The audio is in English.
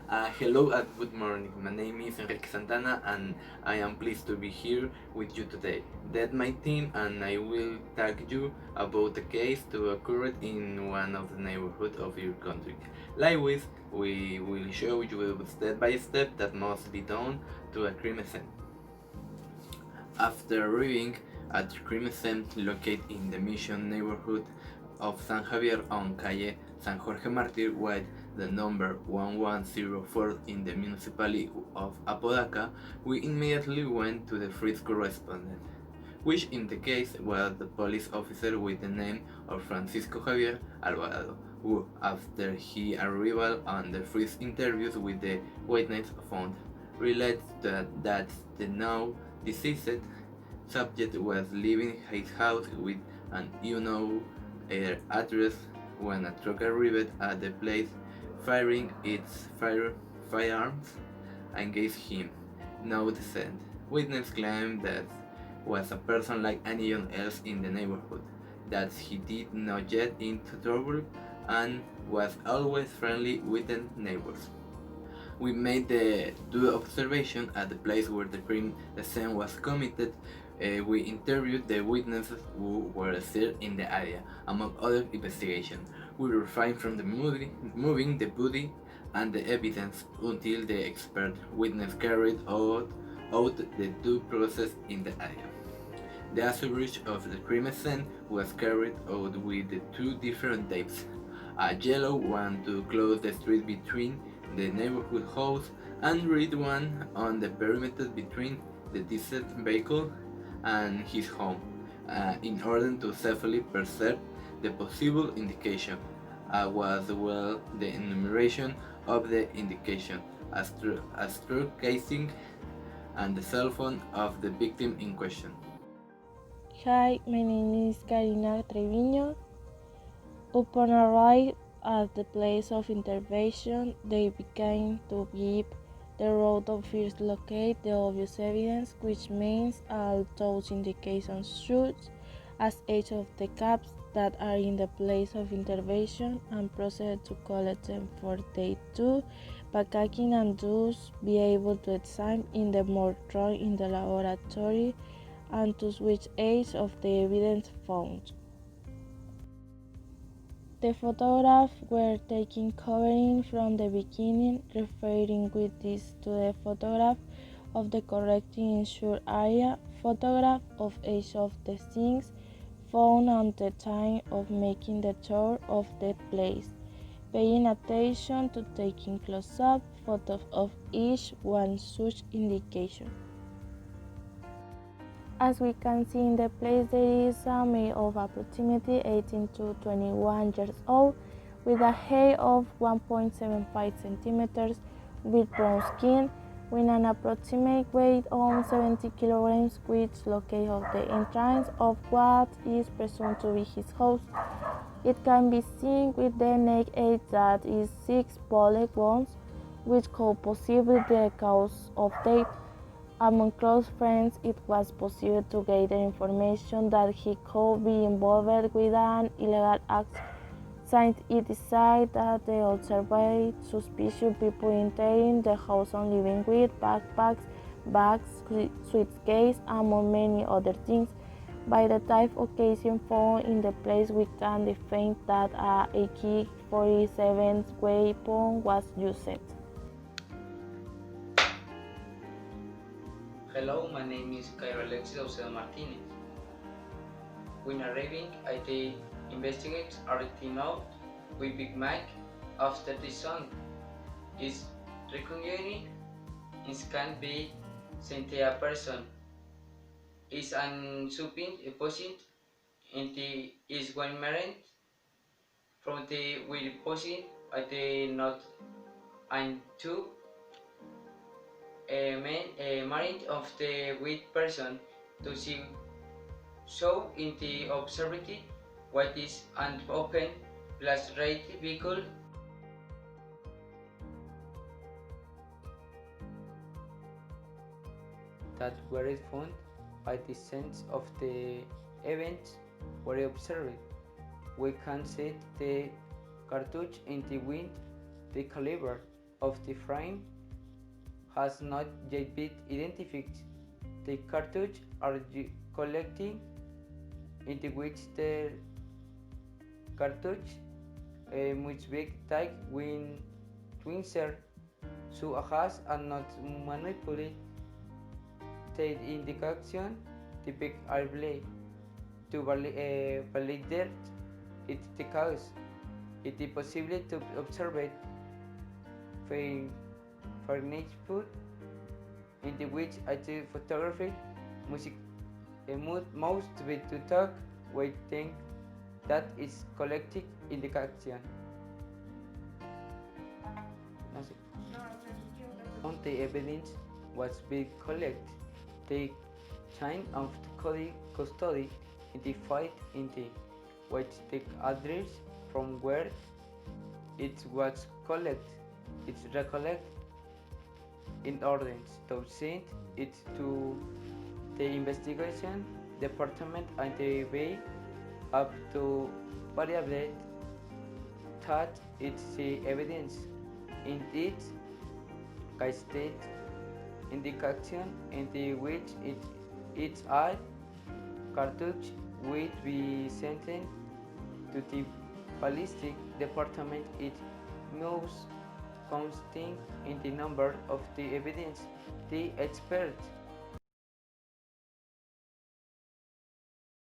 Hello and good morning. My name is Enrique Santana and I am pleased to be here with you today. That's my team and I will talk you about a case to occur in one of the neighborhoods of your country. Likewise, we will show you step by step that must be done to a crime scene. After arriving at the crime scene located in the Mission neighborhood of San Javier on Calle San Jorge Martir with the number 1104 in the municipality of Apodaca, we immediately went to the first correspondent, which in the case was the police officer with the name of Francisco Javier Alvarado, who, after his arrival on the first interviews with the witness, found related that the now deceased subject was leaving his house with an unknown address when a truck arrived at the place, firing its firearms against him. No dissent. Witness claimed that was a person like anyone else in the neighborhood, that he did not get into trouble and was always friendly with the neighbors. We made the two observations at the place where the crime scene was committed. We interviewed the witnesses who were still in the area, among other investigations. We refrained from the moving the body and the evidence until the expert witness carried out the due process in the area. The average of the crime scene was carried out with the two different tapes, a yellow one to close the street between the neighborhood house and red one on the perimeter between the deceased vehicle and his home, in order to safely preserve the possible indication, was well the enumeration of the indication, a true casing, and the cell phone of the victim in question. Hi, my name is Karina Treviño. Upon arrival at the place of intervention, they began to give the road of first locate the obvious evidence, which means all those indications should, as each of the caps that are in the place of intervention, and proceed to collect them for day 2, packaging and thus be able to examine in the mortuary in the laboratory and to switch age of the evidence found. The photographs were taken covering from the beginning, referring with this to the photograph of the correctly insured area, photograph of each of the things found at the time of making the tour of the place, paying attention to taking close-up photos of each one such indication. As we can see in the place, there is a male of approximately 18 to 21 years old with a height of 1.75 centimeters with brown skin with an approximate weight of 70 kilograms, which located of the entrance of what is presumed to be his house. It can be seen with the neck edge that is 6 bullet wounds, which could possibly be the cause of death. Among close friends, it was possible to gather information that he could be involved with an illegal act, since it decided that the observed suspicious people entering the house and living with backpacks, bags, suitcases, among many other things. By the type of occasion found in the place, we can define that a AK-47 weapon was used. Hello, my name is Cairo Alexis Aucedo Martinez. When arriving at the investigates everything out with Big Mike after the song is recognizing it can be sent a person is an supping deposit in the is one married from the we deposit at the not and two a man a married of the with person to see show in the observatory what is an open plus rate vehicle that were found by the sense of the events were observed. We can set the cartridge in the wind, the caliber, of the frame has not yet been identified. The cartridges are collecting into which the cartridge must be tied when to insert so as and not manipulate the indication the big airplay to validate its the cause. It is possible to observe furniture food in which the photography music most be to talk we think that is collected indication. No sé. On the evidence was being collected, the chain of custody identified in the which the address from where it was collected. It's recollect in order to send it to the investigation department and the way up to validate that it's the evidence in its state indication in the which its eye cartridge will be sent to the ballistic department. It moves constant in the number of the evidence. The expert